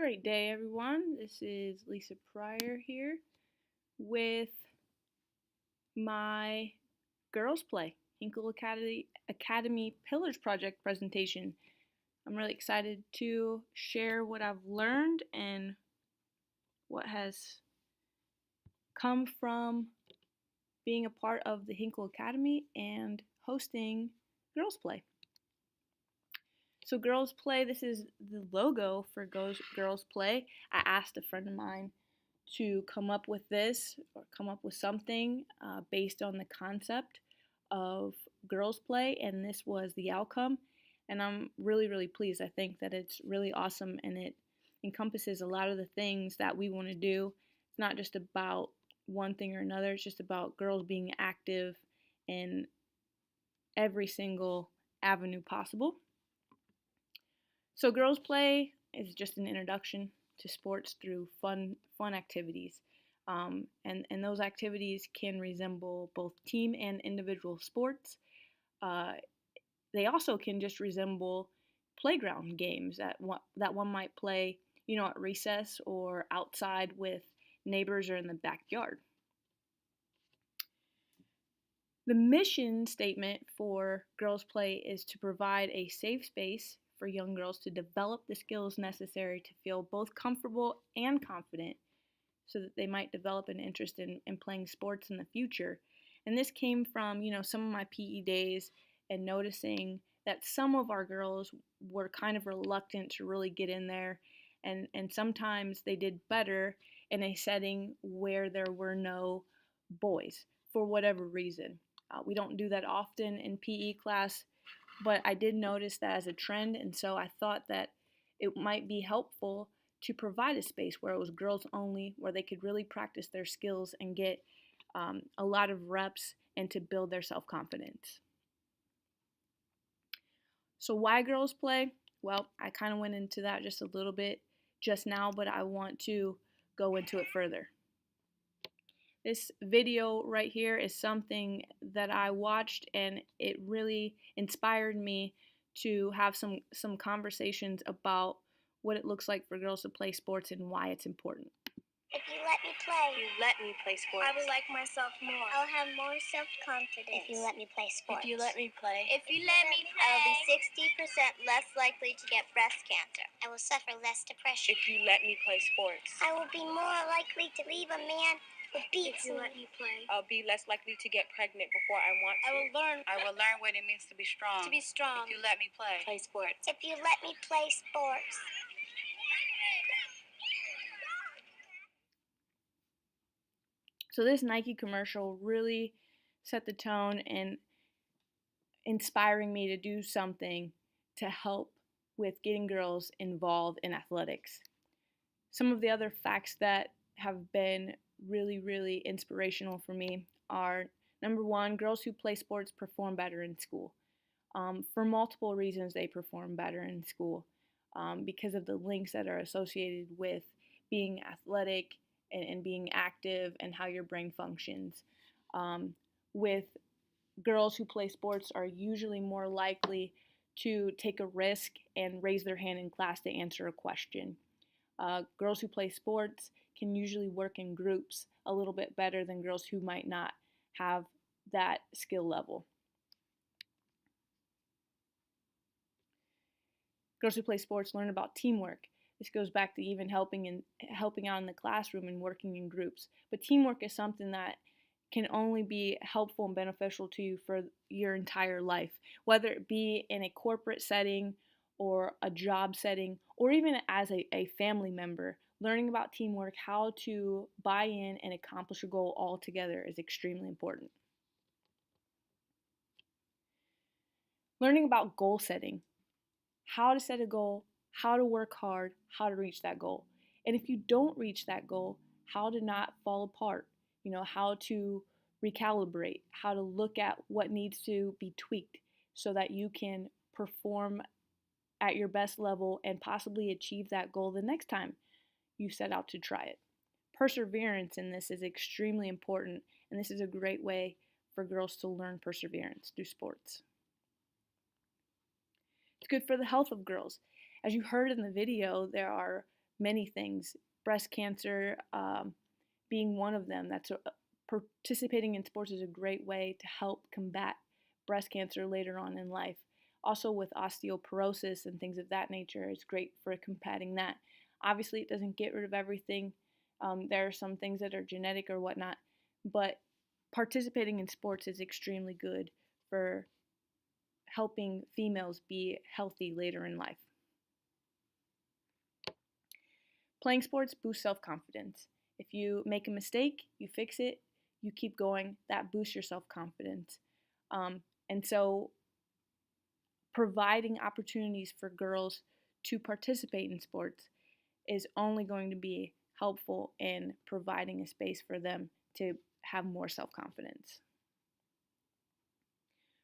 Great day, everyone. This is Lisa Pryor here with my Girls Play Hinkle Academy Pillars Project presentation. I'm really excited to share what I've learned and what has come from being a part of the Hinkle Academy and hosting Girls Play. So Girls Play, this is the logo for Girls Play. I asked a friend of mine to come up with this or come up with something based on the concept of Girls Play, and this was the outcome. And I'm really, really pleased. I think that it's really awesome and it encompasses a lot of the things that we want to do. It's not just about one thing or another, it's just about girls being active in every single avenue possible. So Girls Play is just an introduction to sports through fun activities. And those activities can resemble both team and individual sports. They also can just resemble playground games that one might play, at recess or outside with neighbors or in the backyard. The mission statement for Girls Play is to provide a safe space for young girls to develop the skills necessary to feel both comfortable and confident so that they might develop an interest in playing sports in the future. And this came from, some of my PE days and noticing that some of our girls were kind of reluctant to really get in there. And sometimes they did better in a setting where there were no boys for whatever reason. We don't do that often in PE class, but I did notice that as a trend, and so I thought that it might be helpful to provide a space where it was girls only, where they could really practice their skills and get a lot of reps and to build their self-confidence. So why Girls Play? Well, I kind of went into that just a little bit just now, but I want to go into it further. This video right here is something that I watched and it really inspired me to have some conversations about what it looks like for girls to play sports and why it's important. If you let me play. If you let me play sports. I will like myself more. I'll have more self-confidence. If you let me play sports. If you let me play. If you let me play. I will be 60% less likely to get breast cancer. I will suffer less depression. If you let me play sports. I will be more likely to leave a man who beats me. If you me. let me play. I'll be less likely to get pregnant before I want to. I will learn what it means to be strong. To be strong. If you let me play. Play sports. If you let me play sports. So this Nike commercial really set the tone and inspiring me to do something to help with getting girls involved in athletics. Some of the other facts that have been really, really inspirational for me are, number one, girls who play sports perform better in school. For multiple reasons, they perform better in school because of the links that are associated with being athletic and being active and how your brain functions. With girls who play sports are usually more likely to take a risk and raise their hand in class to answer a question. Girls who play sports can usually work in groups a little bit better than girls who might not have that skill level. Girls who play sports learn about teamwork. This goes back to even helping out in the classroom and working in groups. But teamwork is something that can only be helpful and beneficial to you for your entire life, whether it be in a corporate setting or a job setting, or even as a family member. Learning about teamwork, how to buy in and accomplish a goal all together is extremely important. Learning about goal setting, how to set a goal, how to work hard, how to reach that goal. And if you don't reach that goal, how to not fall apart, how to recalibrate, how to look at what needs to be tweaked so that you can perform at your best level and possibly achieve that goal the next time you set out to try it. Perseverance in this is extremely important, and this is a great way for girls to learn perseverance through sports. It's good for the health of girls. As you heard in the video, there are many things, breast cancer being one of them. Participating in sports is a great way to help combat breast cancer later on in life. Also, with osteoporosis and things of that nature, it's great for combating that. Obviously, it doesn't get rid of everything. There are some things that are genetic or whatnot, but participating in sports is extremely good for helping females be healthy later in life. Playing sports boosts self confidence. If you make a mistake, you fix it, you keep going, that boosts your self confidence. And so, providing opportunities for girls to participate in sports is only going to be helpful in providing a space for them to have more self confidence.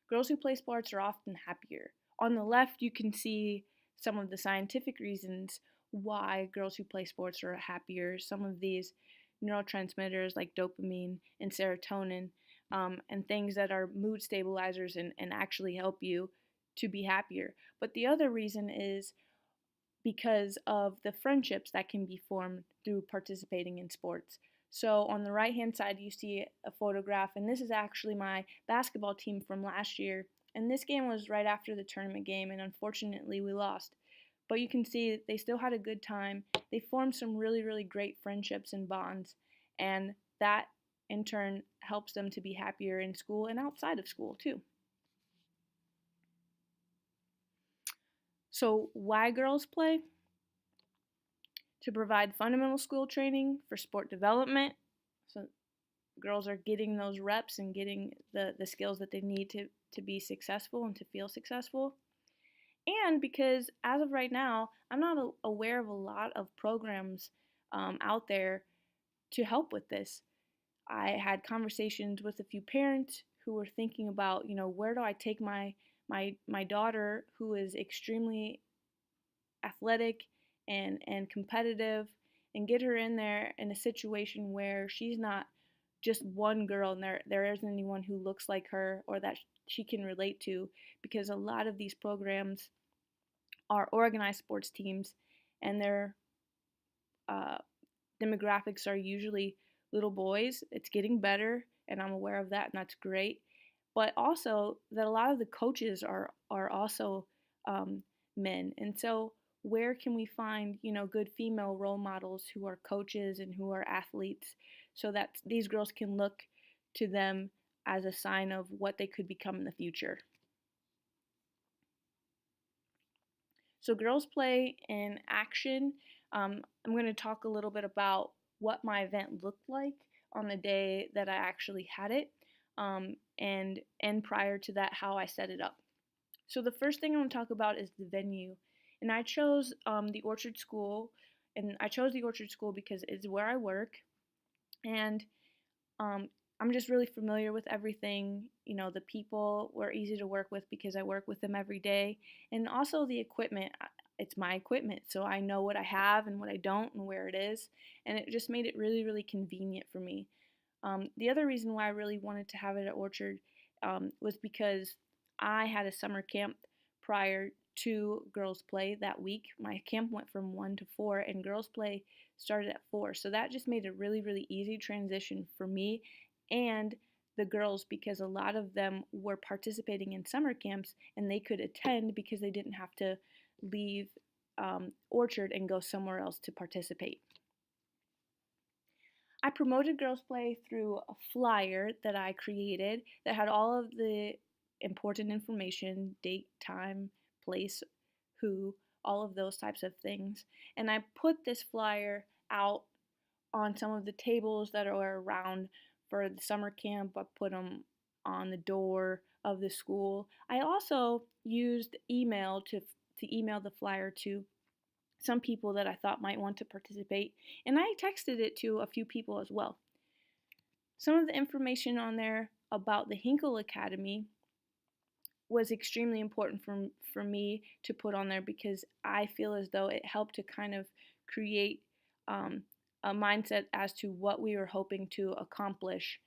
Girls who play sports are often happier. On the left, you can see some of the scientific reasons why girls who play sports are happier. Some of these neurotransmitters like dopamine and serotonin, and things that are mood stabilizers and actually help you to be happier. But the other reason is because of the friendships that can be formed through participating in sports. So on the right hand side, you see a photograph, and this is actually my basketball team from last year. And this game was right after the tournament game, and unfortunately, we lost. But you can see they still had a good time. They formed some really, really great friendships and bonds, and that in turn helps them to be happier in school and outside of school, too. So, why girls play? To provide fundamental school training for sport development. So, girls are getting those reps and getting the skills that they need to be successful and to feel successful. And because as of right now, I'm not aware of a lot of programs out there to help with this. I had conversations with a few parents who were thinking about, where do I take my daughter who is extremely athletic and competitive and get her in there in a situation where she's not just one girl and there isn't anyone who looks like her or that she can relate to, because a lot of these programs are organized sports teams and their uh, demographics are usually little boys. It's getting better, and I'm aware of that, and that's great. But also that a lot of the coaches are also men, and so where can we find good female role models who are coaches and who are athletes, so that these girls can look to them as a sign of what they could become in the future. So girls play in action. I'm going to talk a little bit about what my event looked like on the day that I actually had it, and prior to that, how I set it up. So the first thing I want to talk about is the venue, and I chose the Orchard School, and I chose the Orchard School because it's where I work, and I'm just really familiar with everything. The people were easy to work with because I work with them every day. And also the equipment, it's my equipment, so I know what I have and what I don't and where it is. And it just made it really, really convenient for me. The other reason why I really wanted to have it at Orchard was because I had a summer camp prior to girls play that week. My camp went from 1 to 4 and girls play started at 4. So that just made a really, really easy transition for me and the girls, because a lot of them were participating in summer camps and they could attend because they didn't have to leave Orchard and go somewhere else to participate. I promoted girls play through a flyer that I created that had all of the important information: date, time, place, who, all of those types of things. And I put this flyer out on some of the tables that are around for the summer camp. I put them on the door of the school. I also used email to email the flyer to some people that I thought might want to participate, and I texted it to a few people as well. Some of the information on there about the Hinkle Academy was extremely important for me to put on there because I feel as though it helped to kind of create a mindset as to what we were hoping to accomplish.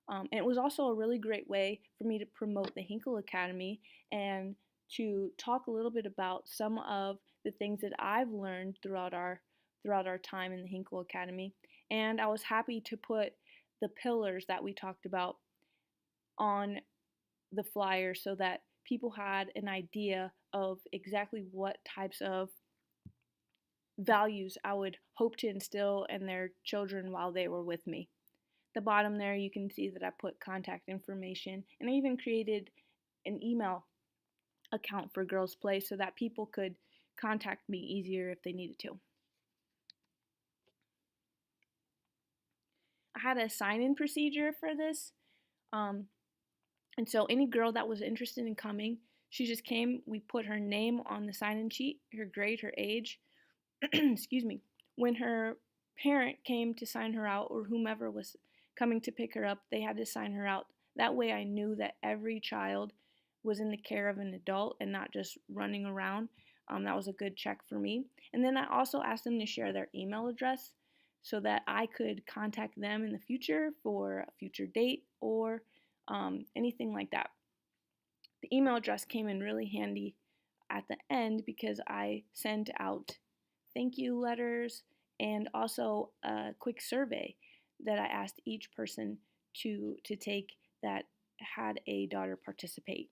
And it was also a really great way for me to promote the Hinkle Academy and to talk a little bit about some of the things that I've learned throughout our throughout our time in the Hinkle Academy. And I was happy to put the pillars that we talked about on the flyer so that people had an idea of exactly what types of values I would hope to instill in their children while they were with me. The bottom there, you can see that I put contact information, and I even created an email account for Girls Play so that people could contact me easier if they needed to. I had a sign-in procedure for this, and so any girl that was interested in coming, she just came. We put her name on the sign-in sheet, her grade, her age. Excuse me. When her parent came to sign her out, or whomever was coming to pick her up, they had to sign her out. That way I knew that every child was in the care of an adult and not just running around. That was a good check for me. And then I also asked them to share their email address so that I could contact them in the future for a future date or anything like that. The email address came in really handy at the end because I sent out thank you letters and also a quick survey that I asked each person to take that had a daughter participate.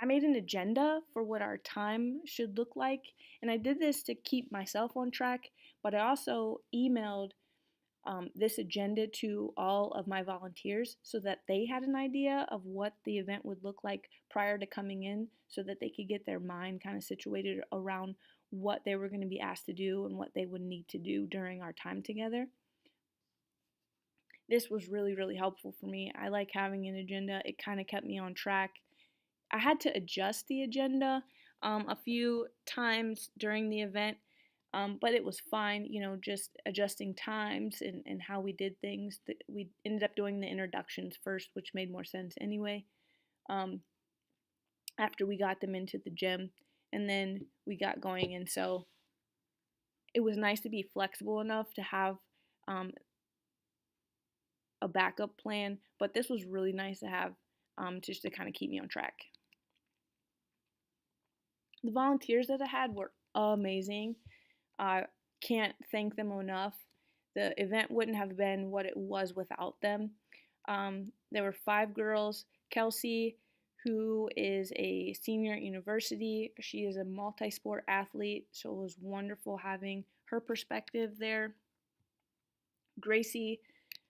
I made an agenda for what our time should look like, and I did this to keep myself on track, but I also emailed this agenda to all of my volunteers so that they had an idea of what the event would look like prior to coming in so that they could get their mind kind of situated around what they were going to be asked to do and what they would need to do during our time together. This was really, really helpful for me. I like having an agenda. It kind of kept me on track. I had to adjust the agenda a few times during the event, but it was fine, just adjusting times and how we did things. We ended up doing the introductions first, which made more sense anyway, after we got them into the gym, and then we got going. And so it was nice to be flexible enough to have a backup plan, but this was really nice to have just to kind of keep me on track. The volunteers that I had were amazing. I can't thank them enough. The event wouldn't have been what it was without them. There were 5 girls. Kelsey, who is a senior at university, she is a multi-sport athlete, so it was wonderful having her perspective there. Gracie,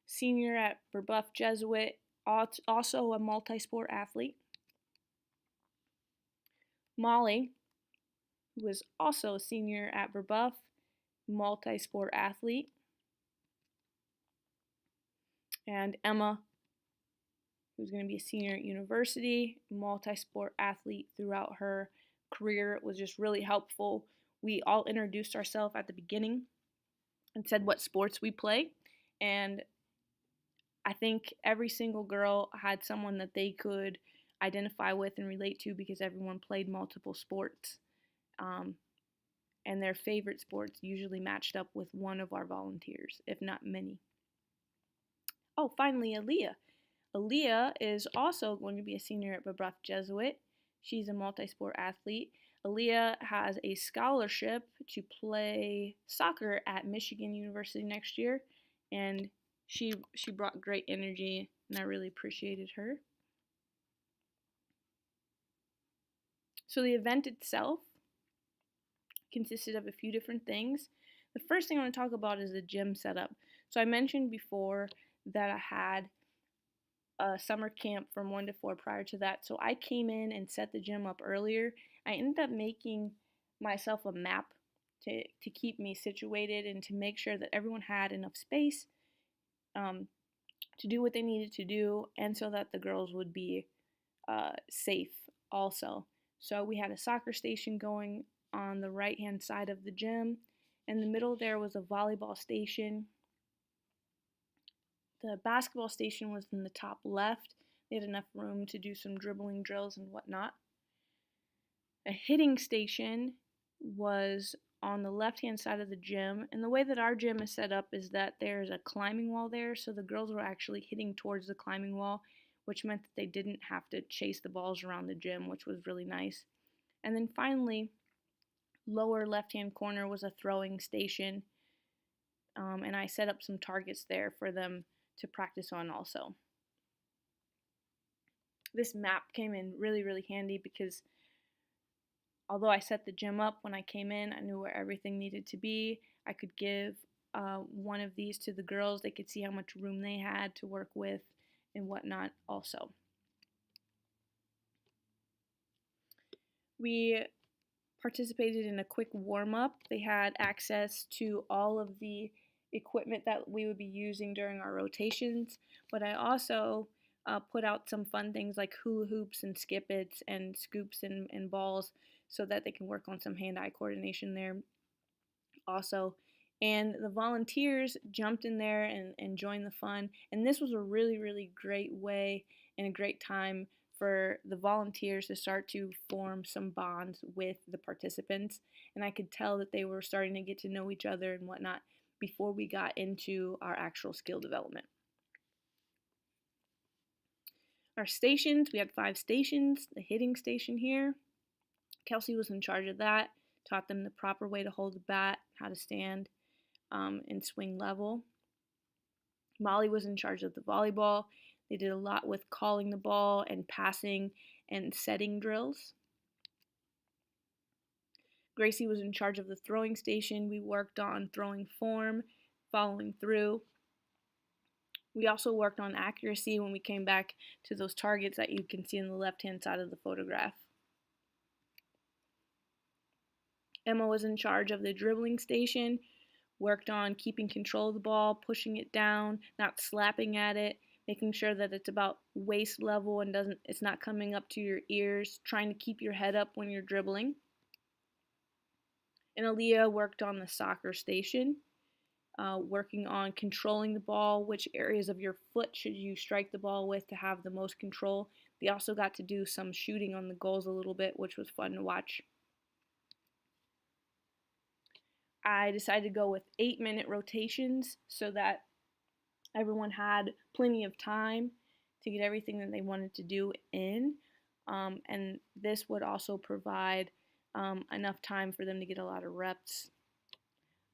senior at Brebeuf Jesuit, also a multi-sport athlete. Molly, who was also a senior at Brebeuf, multi-sport athlete. And Emma, who's going to be a senior at university, multi-sport athlete throughout her career. It was just really helpful. We all introduced ourselves at the beginning and said what sports we play. And I think every single girl had someone that they could identify with and relate to because everyone played multiple sports. And their favorite sports usually matched up with one of our volunteers, if not many. Oh, finally, Aaliyah. Aaliyah is also going to be a senior at Brebeuf Jesuit. She's a multi-sport athlete. Aaliyah has a scholarship to play soccer at Michigan University next year, and she brought great energy, and I really appreciated her. So the event itself consisted of a few different things. The first thing I want to talk about is the gym setup. So I mentioned before that I had a summer camp from 1 to 4 prior to that, so I came in and set the gym up earlier. I ended up making myself a map to keep me situated and to make sure that everyone had enough space to do what they needed to do, and so that the girls would be safe also. So we had a soccer station going on the right hand side of the gym. In the middle there was a volleyball station. The basketball station was in the top left. They had enough room to do some dribbling drills and whatnot. A hitting station was on the left hand side of the gym, and the way that our gym is set up is that there's a climbing wall there, so the girls were actually hitting towards the climbing wall, which meant that they didn't have to chase the balls around the gym, which was really nice. And then finally, lower left-hand corner was a throwing station, and I set up some targets there for them to practice on also. This map came in really, really handy because although I set the gym up when I came in, I knew where everything needed to be. I could give one of these to the girls. They could see how much room they had to work with and whatnot also. We participated in a quick warm-up. They had access to all of the equipment that we would be using during our rotations, but I also put out some fun things like hula hoops and skip-its and scoops and balls so that they can work on some hand-eye coordination there also. And the volunteers jumped in there and joined the fun. And this was a really, really great way and a great time for the volunteers to start to form some bonds with the participants. And I could tell that they were starting to get to know each other and whatnot before we got into our actual skill development. Our stations, we had 5 stations. The hitting station here, Kelsey was in charge of that, taught them the proper way to hold the bat, how to stand and swing level. Molly was in charge of the volleyball. They did a lot with calling the ball and passing and setting drills. Gracie was in charge of the throwing station. We worked on throwing form, following through. We also worked on accuracy when we came back to those targets that you can see on the left-hand side of the photograph. Emma was in charge of the dribbling station, worked on keeping control of the ball, pushing it down, not slapping at it, making sure that it's about waist level and it's not coming up to your ears, trying to keep your head up when you're dribbling. And Aaliyah worked on the soccer station, working on controlling the ball, which areas of your foot should you strike the ball with to have the most control. They also got to do some shooting on the goals a little bit, which was fun to watch. I decided to go with 8-minute rotations so that everyone had plenty of time to get everything that they wanted to do in. And this would also provide enough time for them to get a lot of reps.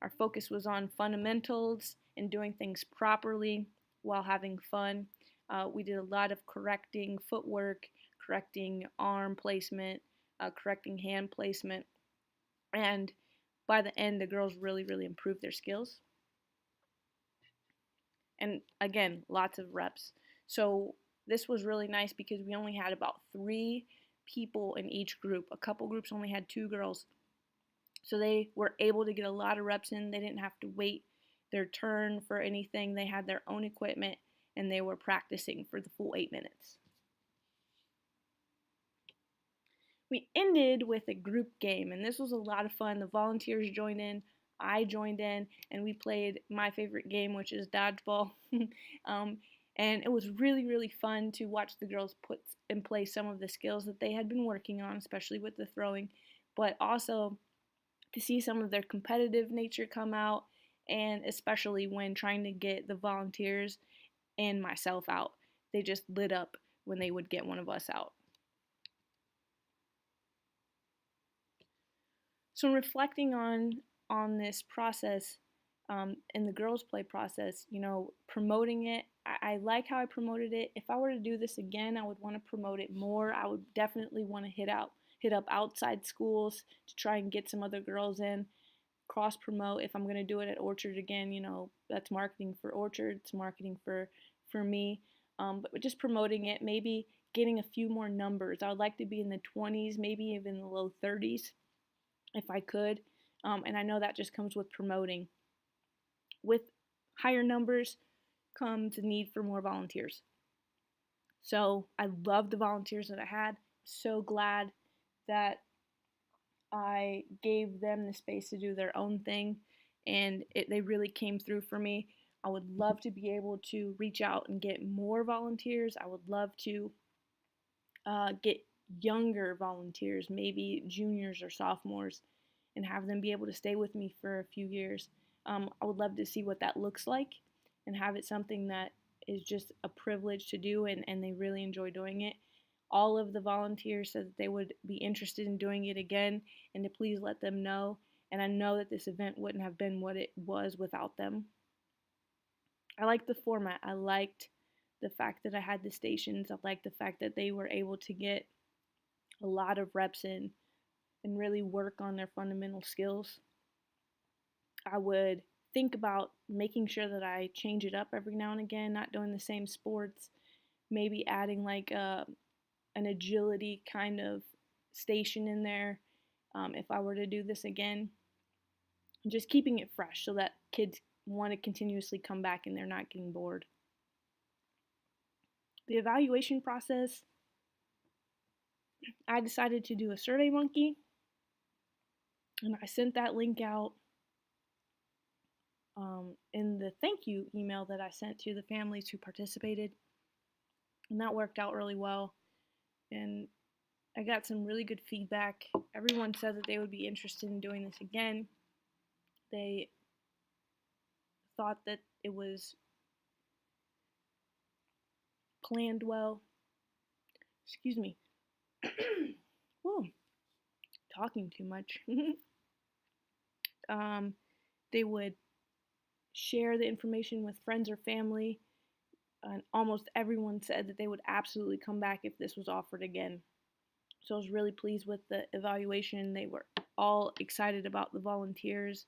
Our focus was on fundamentals and doing things properly while having fun. We did a lot of correcting footwork, correcting arm placement, correcting hand placement, and by the end, the girls really, really improved their skills. And again, lots of reps. So this was really nice because we only had about 3 people in each group. A couple groups only had 2 girls. So they were able to get a lot of reps in. They didn't have to wait their turn for anything. They had their own equipment and they were practicing for the full 8 minutes. We ended with a group game, and this was a lot of fun. The volunteers joined in, I joined in, and we played my favorite game, which is dodgeball. And it was really, really fun to watch the girls put in place some of the skills that they had been working on, especially with the throwing, but also to see some of their competitive nature come out, and especially when trying to get the volunteers and myself out. They just lit up when they would get one of us out. So reflecting on this process and the girls play process, promoting it, I like how I promoted it. If I were to do this again, I would want to promote it more. I would definitely want to hit up outside schools to try and get some other girls in, cross promote. If I'm going to do it at Orchard again, that's marketing for Orchard, it's marketing for me. But just promoting it, maybe getting a few more numbers. I would like to be in the 20s, maybe even the low 30s if I could. And I know that just comes with promoting. With higher numbers comes the need for more volunteers. So I love the volunteers that I had. So glad that I gave them the space to do their own thing, and they really came through for me. I would love to be able to reach out and get more volunteers. I would love to get younger volunteers, maybe juniors or sophomores, and have them be able to stay with me for a few years. I would love to see what that looks like and have it something that is just a privilege to do and they really enjoy doing it. All of the volunteers said that they would be interested in doing it again and to please let them know. And I know that this event wouldn't have been what it was without them. I liked the format. I liked the fact that I had the stations. I liked the fact that they were able to get a lot of reps in and really work on their fundamental skills. I would think about making sure that I change it up every now and again, not doing the same sports, maybe adding like an agility kind of station in there if I were to do this again. Just keeping it fresh so that kids want to continuously come back and they're not getting bored. The evaluation process, I decided to do a survey monkey, and I sent that link out in the thank you email that I sent to the families who participated, and that worked out really well. And I got some really good feedback. Everyone said that they would be interested in doing this again. They thought that it was planned well. Excuse me. Whoa, talking too much. They would share the information with friends or family, and almost everyone said that they would absolutely come back if this was offered again. So I was really pleased with the evaluation. They were all excited about the volunteers,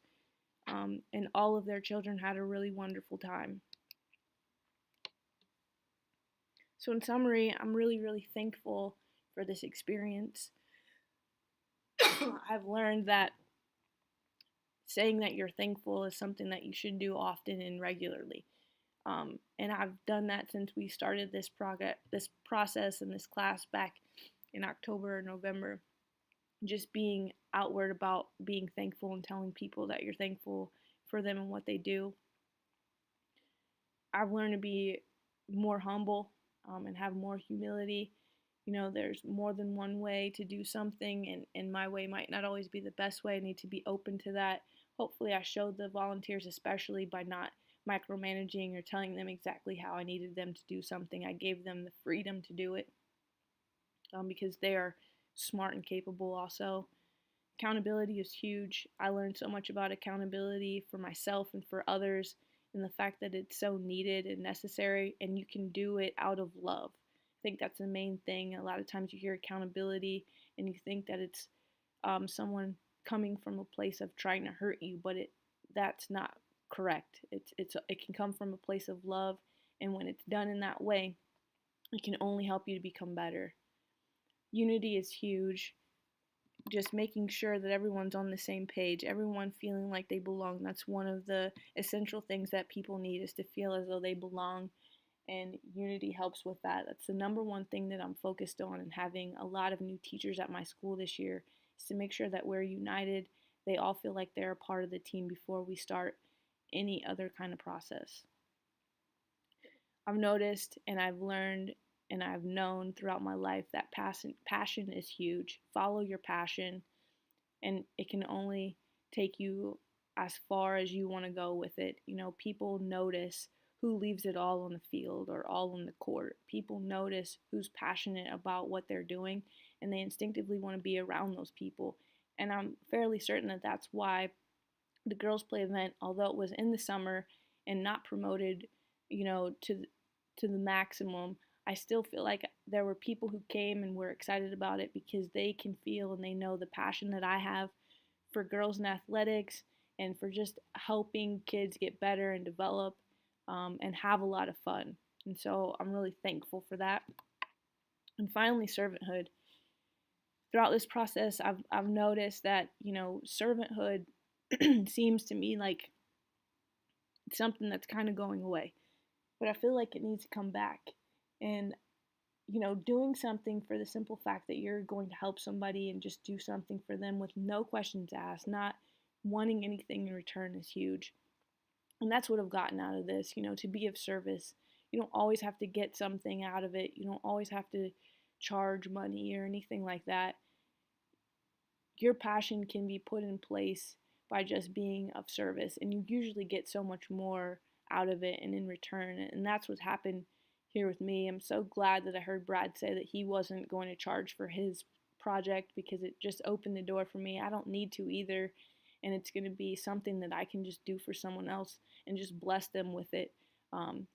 and all of their children had a really wonderful time. So in summary, I'm really, really thankful for this experience. I've learned that saying that you're thankful is something that you should do often and regularly. And I've done that since we started this process and this class back in October or November. Just being outward about being thankful and telling people that you're thankful for them and what they do. I've learned to be more humble and have more humility. You know, there's more than one way to do something, and my way might not always be the best way. I need to be open to that. Hopefully, I showed the volunteers, especially by not micromanaging or telling them exactly how I needed them to do something. I gave them the freedom to do it because they are smart and capable also. Accountability is huge. I learned so much about accountability for myself and for others, and the fact that it's so needed and necessary, and you can do it out of love. I think that's the main thing. A lot of times you hear accountability and you think that it's someone coming from a place of trying to hurt you, but that's not correct. It can come from a place of love, and when it's done in that way, it can only help you to become better. Unity is huge. Just making sure that everyone's on the same page, everyone feeling like they belong. That's one of the essential things that people need, is to feel as though they belong, and unity helps with that. That's the number one thing that I'm focused on, and having a lot of new teachers at my school this year is to make sure that we're united. They all feel like they're a part of the team before we start any other kind of process. I've noticed and I've learned and I've known throughout my life that passion is huge. Follow your passion, and it can only take you as far as you want to go with it. You know, people notice who leaves it all on the field or all on the court. People notice who's passionate about what they're doing, and they instinctively want to be around those people. And I'm fairly certain that that's why the girls' play event, although it was in the summer and not promoted, to the maximum, I still feel like there were people who came and were excited about it because they can feel and they know the passion that I have for girls in athletics and for just helping kids get better and develop and have a lot of fun. And so I'm really thankful for that. And finally, servanthood. Throughout this process, I've noticed that, servanthood seems to me like something that's kind of going away. But I feel like it needs to come back. And, doing something for the simple fact that you're going to help somebody and just do something for them with no questions asked, not wanting anything in return, is huge. And that's what I've gotten out of this, to be of service. You don't always have to get something out of it. You don't always have to charge money or anything like that. Your passion can be put in place by just being of service, and you usually get so much more out of it and in return. And that's what's happened here with me. I'm so glad that I heard Brad say that he wasn't going to charge for his project because it just opened the door for me. I don't need to either, and it's going to be something that I can just do for someone else and just bless them with it. Um,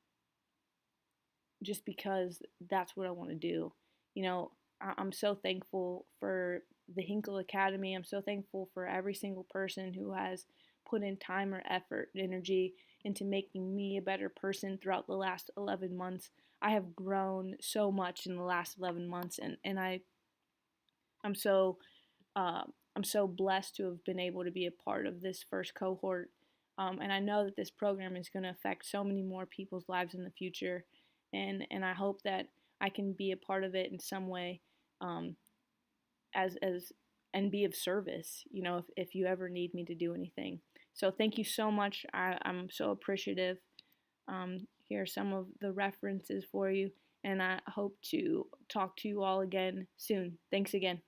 just because that's what I want to do. You know, I'm so thankful for the Hinkle Academy. I'm so thankful for every single person who has put in time or effort, energy into making me a better person throughout the last 11 months. I have grown so much in the last 11 months, and I'm so uh, I'm so blessed to have been able to be a part of this first cohort. And I know that this program is going to affect so many more people's lives in the future. And I hope that I can be a part of it in some way, um, as and be of service. You know, if you ever need me to do anything. So thank you so much. I'm so appreciative. Here are some of the references for you, and I hope to talk to you all again soon. Thanks again.